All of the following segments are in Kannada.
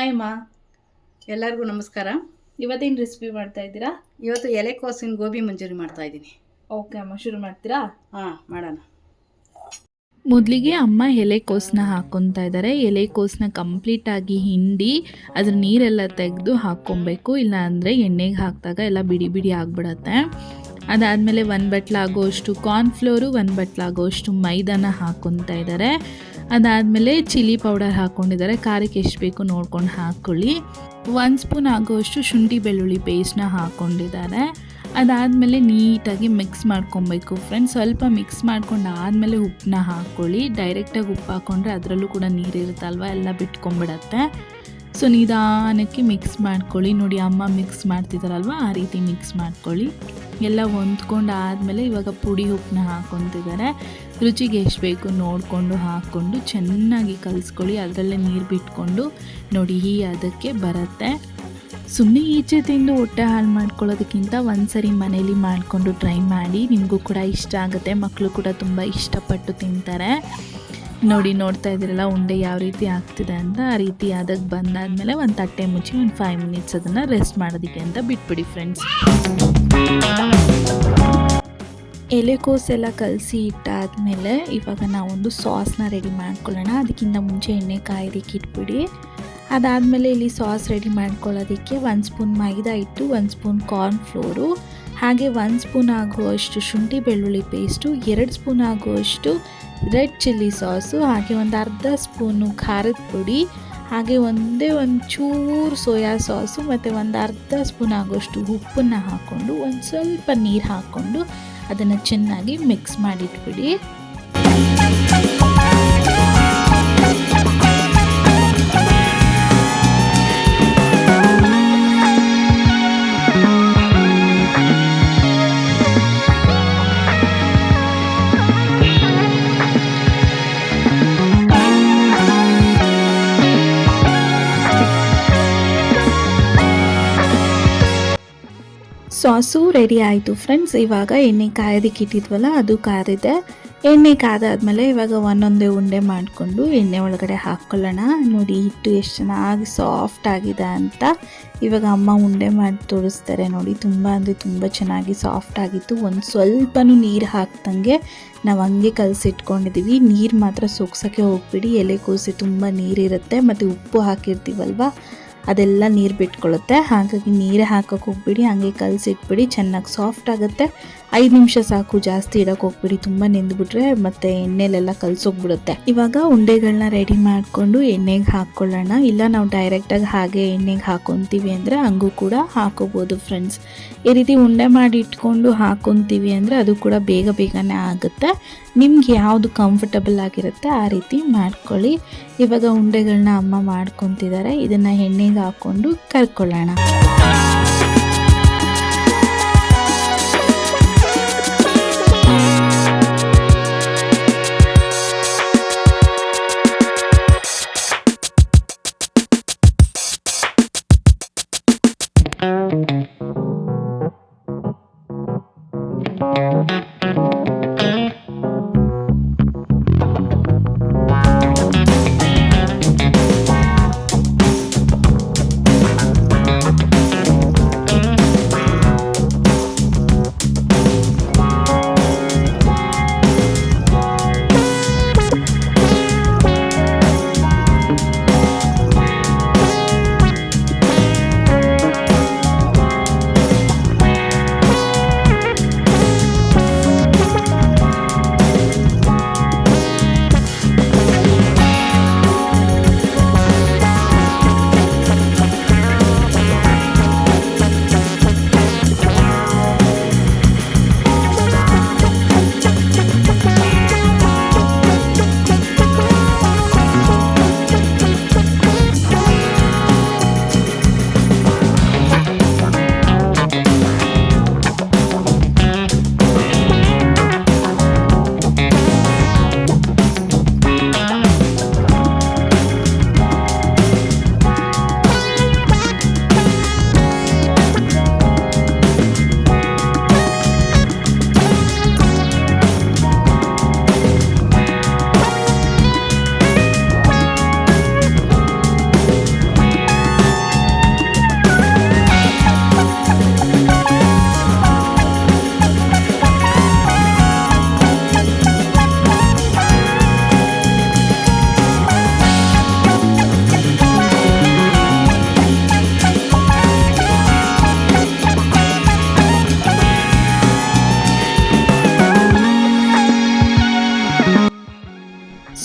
ಹಾಯ್ ಮಾ. ಎಲ್ಲರಿಗೂ ನಮಸ್ಕಾರ. ಇವತ್ತೇನು ರೆಸಿಪಿ ಮಾಡ್ತಾ ಇದ್ದೀರಾ? ಇವತ್ತು ಎಲೆಕೋಸಿನ ಗೋಬಿ ಮಂಚೂರಿ ಮಾಡ್ತಾ ಇದ್ದೀನಿ. ಓಕೆ ಅಮ್ಮ, ಶುರು ಮಾಡ್ತೀರಾ? ಹಾಂ, ಮಾಡೋಣ. ಮೊದಲಿಗೆ ಅಮ್ಮ ಎಲೆಕೋಸನ್ನ ಹಾಕ್ಕೊತಾ ಇದ್ದಾರೆ. ಎಲೆಕೋಸನ್ನ ಕಂಪ್ಲೀಟಾಗಿ ಹಿಂಡಿ ಅದ್ರ ನೀರೆಲ್ಲ ತೆಗೆದು ಹಾಕ್ಕೊಬೇಕು, ಇಲ್ಲ ಅಂದರೆ ಎಣ್ಣೆಗೆ ಹಾಕಿದಾಗ ಎಲ್ಲ ಬಿಡಿ ಬಿಡಿ ಆಗಿಬಿಡತ್ತೆ. ಅದಾದಮೇಲೆ 1 ಬಟ್ಲಾಗೋಷ್ಟು ಕಾರ್ನ್ಫ್ಲೋರು, 1 ಬಟ್ಲಾಗೋಷ್ಟು ಮೈದಾನ ಹಾಕ್ಕೊತಾ ಇದ್ದಾರೆ. ಅದಾದಮೇಲೆ ಚಿಲ್ಲಿ ಪೌಡರ್ ಹಾಕ್ಕೊಂಡಿದ್ದಾರೆ, ಖಾರಕ್ಕೆ ಎಷ್ಟು ಬೇಕು ನೋಡ್ಕೊಂಡು ಹಾಕ್ಕೊಳ್ಳಿ. 1 ಸ್ಪೂನ್ ಆಗೋಷ್ಟು ಶುಂಠಿ ಬೆಳ್ಳುಳ್ಳಿ ಪೇಸ್ಟ್ನ ಹಾಕ್ಕೊಂಡಿದ್ದಾರೆ. ಅದಾದಮೇಲೆ ನೀಟಾಗಿ ಮಿಕ್ಸ್ ಮಾಡ್ಕೊಬೇಕು ಫ್ರೆಂಡ್ಸ್. ಸ್ವಲ್ಪ ಮಿಕ್ಸ್ ಮಾಡ್ಕೊಂಡು ಆದಮೇಲೆ ಉಪ್ಪನ್ನ ಹಾಕ್ಕೊಳ್ಳಿ. ಡೈರೆಕ್ಟಾಗಿ ಉಪ್ಪು ಹಾಕ್ಕೊಂಡ್ರೆ ಅದರಲ್ಲೂ ಕೂಡ ನೀರಿರುತ್ತಲ್ವ, ಎಲ್ಲ ಬಿಟ್ಕೊಂಡ್ಬಿಡತ್ತೆ. ಸೊ ನಿಧಾನಕ್ಕೆ ಮಿಕ್ಸ್ ಮಾಡ್ಕೊಳ್ಳಿ. ನೋಡಿ ಅಮ್ಮ ಮಿಕ್ಸ್ ಮಾಡ್ತಿದ್ದಾರಲ್ವ, ಆ ರೀತಿ ಮಿಕ್ಸ್ ಮಾಡ್ಕೊಳ್ಳಿ. ಎಲ್ಲ ಹೊಂದ್ಕೊಂಡು ಆದಮೇಲೆ ಇವಾಗ ಪುಡಿ ಉಪ್ಪನ್ನ ಹಾಕ್ಕೊತಿದ್ದಾರೆ. ರುಚಿಗೆ ಎಷ್ಟು ಬೇಕು ನೋಡಿಕೊಂಡು ಹಾಕ್ಕೊಂಡು ಚೆನ್ನಾಗಿ ಕಲಿಸ್ಕೊಳ್ಳಿ. ಅದರಲ್ಲೇ ನೀರು ಬಿಟ್ಕೊಂಡು ನೋಡಿ ಈ ಅದಕ್ಕೆ ಬರುತ್ತೆ. ಸುಮ್ಮನೆ ಈಚೆ ತಿಂದು ಹೊಟ್ಟೆ ಹಾಳು ಮಾಡ್ಕೊಳ್ಳೋದಕ್ಕಿಂತ ಒಂದ್ಸರಿ ಮನೇಲಿ ಮಾಡಿಕೊಂಡು ಟ್ರೈ ಮಾಡಿ, ನಿಮಗೂ ಕೂಡ ಇಷ್ಟ ಆಗುತ್ತೆ. ಮಕ್ಕಳು ಕೂಡ ತುಂಬ ಇಷ್ಟಪಟ್ಟು ತಿಂತಾರೆ. ನೋಡಿ ನೋಡ್ತಾ ಇದ್ದೀರಲ್ಲ ಉಂಡೆ ಯಾವ ರೀತಿ ಆಗ್ತಿದೆ ಅಂತ. ಆ ರೀತಿ ಅದಕ್ಕೆ ಬಂದಾದಮೇಲೆ ಒಂದು ತಟ್ಟೆ ಮುಚ್ಚಿ ಒಂದು 5 ಮಿನಿಟ್ಸ್ ಅದನ್ನು ರೆಸ್ಟ್ ಮಾಡೋದಕ್ಕೆ ಅಂತ ಬಿಟ್ಬಿಡಿ ಫ್ರೆಂಡ್ಸ್. ಎಲೆಕೋಸೆಲ್ಲ ಕಲಸಿ ಇಟ್ಟಾದಮೇಲೆ ಇವಾಗ ನಾವೊಂದು ಸಾಸ್ನ ರೆಡಿ ಮಾಡ್ಕೊಳ್ಳೋಣ. ಅದಕ್ಕಿಂತ ಮುಂಚೆ ಎಣ್ಣೆ ಕಾಯೋದಕ್ಕೆ ಇಟ್ಬಿಡಿ. ಅದಾದಮೇಲೆ ಇಲ್ಲಿ ಸಾಸ್ ರೆಡಿ ಮಾಡ್ಕೊಳ್ಳೋದಕ್ಕೆ 1 ಸ್ಪೂನ್ ಮೈದಾ ಹಿಟ್ಟು, 1 ಸ್ಪೂನ್ ಕಾರ್ನ್ಫ್ಲೋರು, ಹಾಗೆ 1 ಸ್ಪೂನ್ ಆಗುವಷ್ಟು ಶುಂಠಿ ಬೆಳ್ಳುಳ್ಳಿ ಪೇಸ್ಟು, 2 ಸ್ಪೂನ್ ಆಗುವಷ್ಟು ರೆಡ್ ಚಿಲ್ಲಿ ಸಾಸು, ಹಾಗೆ ಒಂದು ಅರ್ಧ ಸ್ಪೂನು ಖಾರದ ಪುಡಿ, ಹಾಗೆ ಒಂದು ಚೂರು ಸೋಯಾ ಸಾಸು ಮತ್ತು ಒಂದು ಅರ್ಧ ಸ್ಪೂನ್ ಆಗೋಷ್ಟು ಉಪ್ಪನ್ನು ಹಾಕ್ಕೊಂಡು ಒಂದು ಸ್ವಲ್ಪ ನೀರು ಹಾಕ್ಕೊಂಡು ಅದನ್ನು ಚೆನ್ನಾಗಿ ಮಿಕ್ಸ್ ಮಾಡಿಟ್ಬಿಡಿ. ಸಾಸು ರೆಡಿ ಆಯಿತು ಫ್ರೆಂಡ್ಸ್. ಇವಾಗ ಎಣ್ಣೆ ಕಾಯೋದಕ್ಕೆ ಇಟ್ಟಿದ್ವಲ್ಲ ಅದು ಕಾದಿದೆ. ಎಣ್ಣೆ ಕಾದಾದ್ಮೇಲೆ ಇವಾಗ ಒಂದೊಂದೇ ಉಂಡೆ ಮಾಡಿಕೊಂಡು ಎಣ್ಣೆ ಒಳಗಡೆ ಹಾಕ್ಕೊಳ್ಳೋಣ. ನೋಡಿ ಹಿಟ್ಟು ಎಷ್ಟು ಚೆನ್ನಾಗಿ ಸಾಫ್ಟ್ ಆಗಿದೆ ಅಂತ. ಇವಾಗ ಅಮ್ಮ ಉಂಡೆ ಮಾಡಿ ತೋರಿಸ್ತಾರೆ ನೋಡಿ. ತುಂಬ ಅಂದರೆ ತುಂಬ ಚೆನ್ನಾಗಿ ಸಾಫ್ಟ್ ಆಗಿತ್ತು. ಒಂದು ಸ್ವಲ್ಪನೂ ನೀರು ಹಾಕ್ದಂಗೆ ನಾವು ಹಂಗೆ ಕಲಸಿಟ್ಕೊಂಡಿದ್ದೀವಿ. ನೀರು ಮಾತ್ರ ಸೋಗ್ಸೋಕ್ಕೆ ಹೋಗ್ಬಿಡಿ, ಎಲೆಕೋಸು ತುಂಬ ನೀರಿರುತ್ತೆ ಮತ್ತು ಉಪ್ಪು ಹಾಕಿರ್ತೀವಲ್ವ ಅದೆಲ್ಲ ನೀರು ಬಿಟ್ಕೊಳ್ಳುತ್ತೆ. ಹಾಗಾಗಿ ನೀರೇ ಹಾಕೋಕ್ಕೆ ಹೋಗ್ಬಿಡಿ, ಹಾಗೆ ಕಲಸಿಟ್ಬಿಡಿ. ಚೆನ್ನಾಗಿ ಸಾಫ್ಟ್ ಆಗುತ್ತೆ. 5 ನಿಮಿಷ ಸಾಕು, ಜಾಸ್ತಿ ಇಡೋಕೆ ಹೋಗ್ಬಿಡಿ. ತುಂಬ ನೆಂದುಬಿಟ್ರೆ ಮತ್ತು ಎಣ್ಣೆಲೆಲ್ಲ ಕಲಸೋಗ್ಬಿಡುತ್ತೆ. ಇವಾಗ ಉಂಡೆಗಳನ್ನ ರೆಡಿ ಮಾಡಿಕೊಂಡು ಎಣ್ಣೆಗೆ ಹಾಕ್ಕೊಳ್ಳೋಣ. ಇಲ್ಲ ನಾವು ಡೈರೆಕ್ಟಾಗಿ ಹಾಗೆ ಎಣ್ಣೆಗೆ ಹಾಕ್ಕೊತೀವಿ ಅಂದರೆ ಹಂಗೂ ಕೂಡ ಹಾಕೋಬೋದು ಫ್ರೆಂಡ್ಸ್. ಈ ರೀತಿ ಉಂಡೆ ಮಾಡಿ ಇಟ್ಕೊಂಡು ಹಾಕ್ಕೊತೀವಿ ಅಂದರೆ ಅದು ಕೂಡ ಬೇಗನೆ ಆಗುತ್ತೆ. ನಿಮ್ಗೆ ಯಾವುದು ಕಂಫರ್ಟಬಲ್ ಆಗಿರುತ್ತೆ ಆ ರೀತಿ ಮಾಡ್ಕೊಳ್ಳಿ. ಇವಾಗ ಉಂಡೆಗಳನ್ನ ಅಮ್ಮ ಮಾಡ್ಕೊತಿದ್ದಾರೆ. ಇದನ್ನು ಎಣ್ಣೆಗೆ ಹಾಕ್ಕೊಂಡು ಕರ್ಕೊಳ್ಳೋಣ.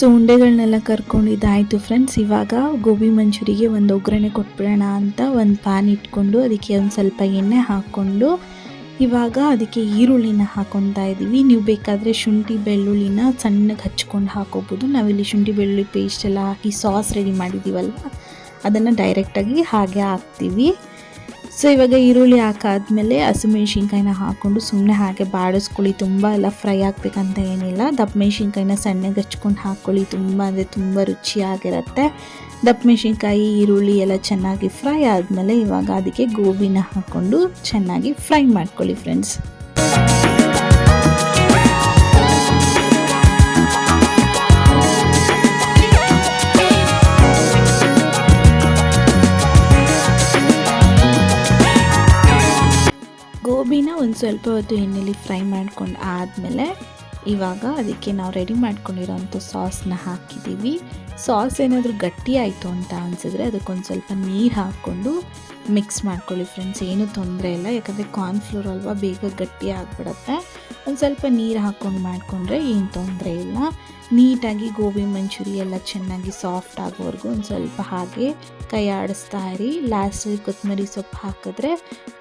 So ಉಂಡೆಗಳನ್ನೆಲ್ಲ ಕರ್ಕೊಂಡಿದ್ದಾಯಿತು friends. ಇವಾಗ ಗೋಬಿ ಮಂಚೂರಿಗೆ ಒಂದು ಒಗ್ಗರಣೆ ಕೊಟ್ಬಿಡೋಣ ಅಂತ ಒಂದು ಪ್ಯಾನ್ ಇಟ್ಕೊಂಡು ಅದಕ್ಕೆ ಒಂದು ಸ್ವಲ್ಪ ಎಣ್ಣೆ ಹಾಕ್ಕೊಂಡು ಇವಾಗ ಅದಕ್ಕೆ ಈರುಳ್ಳಿನ ಹಾಕ್ಕೊತಾ ಇದ್ದೀವಿ. ನೀವು ಬೇಕಾದರೆ ಶುಂಠಿ ಬೆಳ್ಳುಳ್ಳಿನ ಸಣ್ಣಗೆ ಹಚ್ಕೊಂಡು ಹಾಕೋಬೋದು. ನಾವಿಲ್ಲಿ ಶುಂಠಿ ಬೆಳ್ಳುಳ್ಳಿ ಪೇಸ್ಟ್ ಎಲ್ಲ ಹಾಕಿ ಸಾಸ್ ರೆಡಿ ಮಾಡಿದ್ದೀವಲ್ವ, ಅದನ್ನು ಡೈರೆಕ್ಟಾಗಿ ಹಾಗೆ ಹಾಕ್ತೀವಿ. ಸೊ ಇವಾಗ ಈರುಳ್ಳಿ ಹಾಕಾದ್ಮೇಲೆ ಹಸಿಮೆಣ್ಸಿನ್ಕಾಯಿನ ಹಾಕ್ಕೊಂಡು ಸುಮ್ಮನೆ ಹಾಗೆ ಬಾಡಿಸ್ಕೊಳ್ಳಿ. ತುಂಬ ಎಲ್ಲ ಫ್ರೈ ಆಗಬೇಕಂತ ಏನಿಲ್ಲ. ದಪ್ಪ ಮೆಣ್ಸಿನ್ಕಾಯಿನ ಸಣ್ಣಗೆ ಹಚ್ಕೊಂಡು ಹಾಕ್ಕೊಳ್ಳಿ. ತುಂಬ ಅಂದರೆ ತುಂಬ ರುಚಿಯಾಗಿರುತ್ತೆ. ದಪ್ಪ ಮೆಣ್ಸಿನ್ಕಾಯಿ ಈರುಳ್ಳಿ ಎಲ್ಲ ಚೆನ್ನಾಗಿ ಫ್ರೈ ಆದಮೇಲೆ ಇವಾಗ ಅದಕ್ಕೆ ಗೋಬಿನ ಹಾಕ್ಕೊಂಡು ಚೆನ್ನಾಗಿ ಫ್ರೈ ಮಾಡ್ಕೊಳ್ಳಿ ಫ್ರೆಂಡ್ಸ್. ಗೋಬಿನ ಒಂದು ಸ್ವಲ್ಪ ಹೊತ್ತು ಎಣ್ಣೆಲಿ ಫ್ರೈ ಮಾಡ್ಕೊಂಡು ಆದಮೇಲೆ ಇವಾಗ ಅದಕ್ಕೆ ನಾವು ರೆಡಿ ಮಾಡ್ಕೊಂಡಿರೋಂಥ ಸಾಸ್ನ ಹಾಕಿದ್ದೀವಿ. ಸಾಸ್ ಏನಾದರೂ ಗಟ್ಟಿ ಆಯಿತು ಅಂತ ಅನಿಸಿದ್ರೆ ಅದಕ್ಕೊಂದು ಸ್ವಲ್ಪ ನೀರು ಹಾಕ್ಕೊಂಡು ಮಿಕ್ಸ್ ಮಾಡ್ಕೊಳ್ಳಿ ಫ್ರೆಂಡ್ಸ್. ಏನೂ ತೊಂದರೆ ಇಲ್ಲ, ಯಾಕಂದರೆ ಕಾರ್ನ್ಫ್ಲೋರ್ ಅಲ್ವಾ, ಬೇಗ ಗಟ್ಟಿ ಆಗಿಬಿಡತ್ತೆ. ಒಂದು ಸ್ವಲ್ಪ ನೀರು ಹಾಕ್ಕೊಂಡು ಮಾಡಿಕೊಂಡ್ರೆ ಏನು ತೊಂದರೆ ಇಲ್ಲ. ನೀಟಾಗಿ ಗೋಬಿ ಮಂಚೂರಿ ಎಲ್ಲ ಚೆನ್ನಾಗಿ ಸಾಫ್ಟ್ ಆಗೋವರೆಗೂ ಒಂದು ಸ್ವಲ್ಪ ಹಾಗೆ ಕೈ ಆಡಿಸ್ತಾ ಇರಿ. ಲಾಸ್ಟಲ್ಲಿ ಕೊತ್ತಂಬರಿ ಸೊಪ್ಪು ಹಾಕಿದ್ರೆ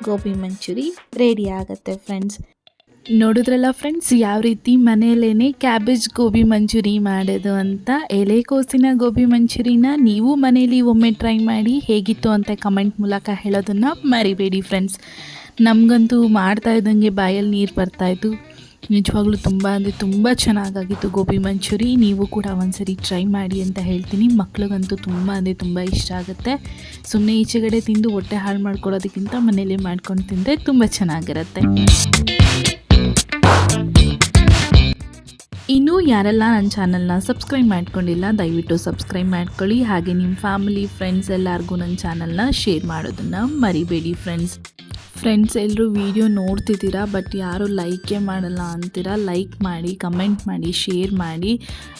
ಗೋಬಿ ಮಂಚೂರಿ ರೆಡಿ ಆಗುತ್ತೆ ಫ್ರೆಂಡ್ಸ್. ನೋಡಿದ್ರಲ್ಲ ಫ್ರೆಂಡ್ಸ್, ಯಾವ ರೀತಿ ಮನೆಯಲ್ಲೇ ಕ್ಯಾಬೇಜ್ ಗೋಬಿ ಮಂಚೂರಿ ಮಾಡೋದು ಅಂತ. ಎಲೆಕೋಸಿನ ಗೋಬಿ ಮಂಚೂರಿನ ನೀವು ಮನೇಲಿ ಒಮ್ಮೆ ಟ್ರೈ ಮಾಡಿ ಹೇಗಿತ್ತು ಅಂತ ಕಮೆಂಟ್ ಮೂಲಕ ಹೇಳೋದನ್ನು ಮರಿಬೇಡಿ ಫ್ರೆಂಡ್ಸ್. ನಮಗಂತೂ ಮಾಡ್ತಾ ಇದ್ದಂಗೆ ಬಾಯಲ್ಲಿ ನೀರು ಬರ್ತಾಯಿತ್ತು. ನಿಜವಾಗ್ಲೂ ತುಂಬ ಅಂದರೆ ತುಂಬ ಚೆನ್ನಾಗಾಗಿತ್ತು ಗೋಬಿ ಮಂಚೂರಿ. ನೀವು ಕೂಡ ಒಂದ್ಸರಿ ಟ್ರೈ ಮಾಡಿ ಅಂತ ಹೇಳ್ತೀನಿ. ಮಕ್ಳಿಗಂತೂ ತುಂಬ ಅಂದರೆ ತುಂಬ ಇಷ್ಟ ಆಗುತ್ತೆ. ಸುಮ್ಮನೆ ಈಚೆಗಡೆ ತಿಂದು ಹೊಟ್ಟೆ ಹಾಳು ಮಾಡ್ಕೊಳ್ಳೋದಕ್ಕಿಂತ ಮನೇಲಿ ಮಾಡ್ಕೊಂಡು ತಿಂದರೆ ತುಂಬ ಚೆನ್ನಾಗಿರುತ್ತೆ. ಇನ್ನೂ ಯಾರೆಲ್ಲ ನನ್ನ ಚಾನಲ್ನ ಸಬ್ಸ್ಕ್ರೈಬ್ ಮಾಡ್ಕೊಂಡಿಲ್ಲ ದಯವಿಟ್ಟು ಸಬ್ಸ್ಕ್ರೈಬ್ ಮಾಡ್ಕೊಳ್ಳಿ. ಹಾಗೆ ನಿಮ್ಮ ಫ್ಯಾಮಿಲಿ ಫ್ರೆಂಡ್ಸ್ ಎಲ್ಲರಿಗೂ ನನ್ನ ಚಾನಲ್ನ ಶೇರ್ ಮಾಡೋದನ್ನು ಮರಿಬೇಡಿ ಫ್ರೆಂಡ್ಸ್. ಎಲ್ಲರೂ ವಿಡಿಯೋ ನೋಡ್ತಿದ್ದೀರಾ, ಬಟ್ ಯಾರೂ ಲೈಕೇ ಮಾಡಲ್ಲ ಅಂತೀರಾ. ಲೈಕ್ ಮಾಡಿ, ಕಮೆಂಟ್ ಮಾಡಿ, ಶೇರ್ ಮಾಡಿ.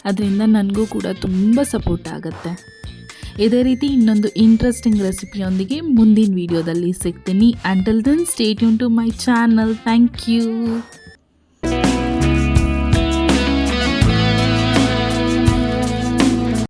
ಅದರಿಂದ ನನಗೂ ಕೂಡ ತುಂಬ ಸಪೋರ್ಟ್ ಆಗುತ್ತೆ. ಇದೇ ರೀತಿ ಇನ್ನೊಂದು ಇಂಟ್ರೆಸ್ಟಿಂಗ್ ರೆಸಿಪಿಯೊಂದಿಗೆ ಮುಂದಿನ ವಿಡಿಯೋದಲ್ಲಿ ಸಿಗ್ತೀನಿ. Until then stay tune to my channel. Thank you.